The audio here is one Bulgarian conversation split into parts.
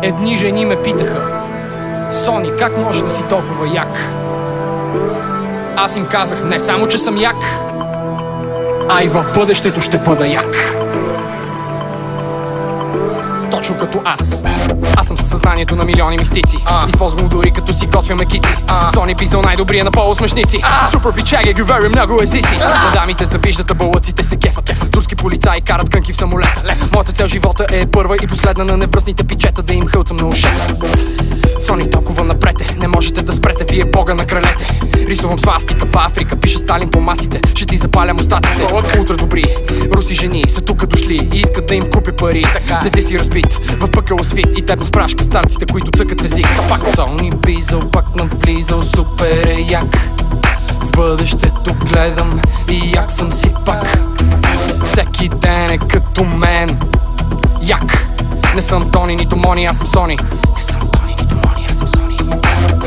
Едни жени ме питаха: Сони, как може да си толкова як? Аз им казах не само, че съм як, а и в бъдещето ще бъда як. Точно като аз. Аз съм със съзнанието на милиони мистици. Използвам дори като си готвяме кици. Сони писал най-добрия на полусмешници. Супер пичаги, говори много езици. На дамите завиждат, а бълъците се кефат. Турски полицаи карат кънки в самолета. Моята цел живота е първа и последна на невръстните пичета да им хълцам на ушета. Сони толкова напрете, не можете да спрете, вие бога на кралете. Рисувам свастика в Африка, пише Сталин по масите, ще ти запалям устатите. Утре добри, руси жени са тука дошли и искат да им купи пари. Седи си разбит в пъкъла свит и теб спрашка старците, които цъкат с език. Сони бизал, пак навлизал, супер е як. В бъдещето гледам и як съм си пак. Всеки ден е като мен як. Не съм Тони, нито Мони, аз съм Сони.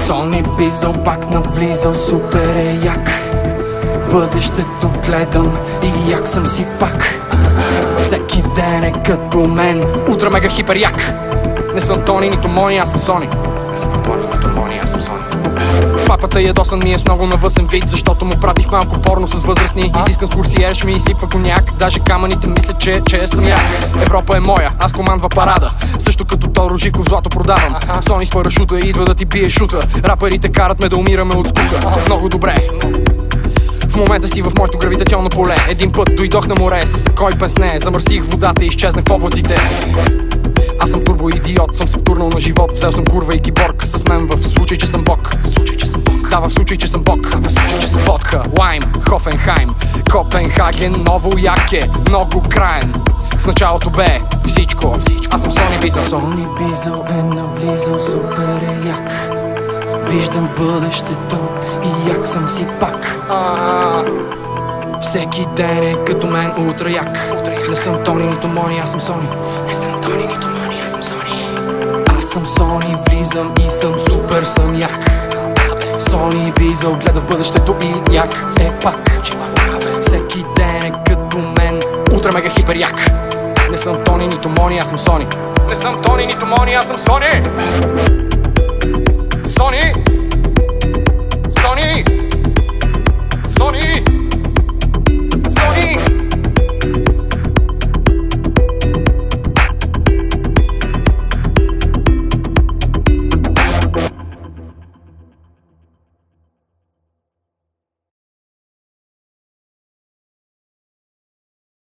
Сони бизал, пак навлизал, супер е як. В бъдещето гледам и як съм си пак. Всеки ден е като мен, утре мега хипер як. Не съм Тони, нито Мони, аз съм Сони. Не съм Тони, нито Мони, аз съм Сони. Папата ядосан ми е с много навъсен вид, защото му пратих малко порно с възрастни. Изискан с курсиерш ми изсипва коняк, даже камъните мислят, че съм як. Европа е моя, аз командва парада, също като Тодор Живков злато продавам. Сони с парашута идва да ти бие шута, рапърите карат ме да умираме от скука. Много добре. В момента си в моето гравитационно поле. Един път дойдох на море с кой песне, замърсих водата и изчезнах в облаците. Аз съм турбо идиот, съм се втурнал на живот. Взел съм курва и киборг с мен в случай, че съм бог. Да, в случай, че съм бог. Водка, лайм, Хофенхайм, Копенхаген, ново яке, много краен. В началото бе всичко. Аз съм Сони Бизал. Сони Бизал е навлизал, супер е як. Виждам в бъдещето и як съм си пак. Всеки ден е като мен, утре як. Не съм Тони, нито Мони, аз съм Сони. Не съм Тони, нито Мони, аз съм Сони. Аз съм Сони, влизам и съм супер, съм як. Сони Бизал гледа в бъдещето и як е пак. Всеки ден е като мен, утре мега хипер як. Не съм Тони, нито Мони, аз съм Сони. Не съм Тони, нито Мони, аз съм Сони. Сони!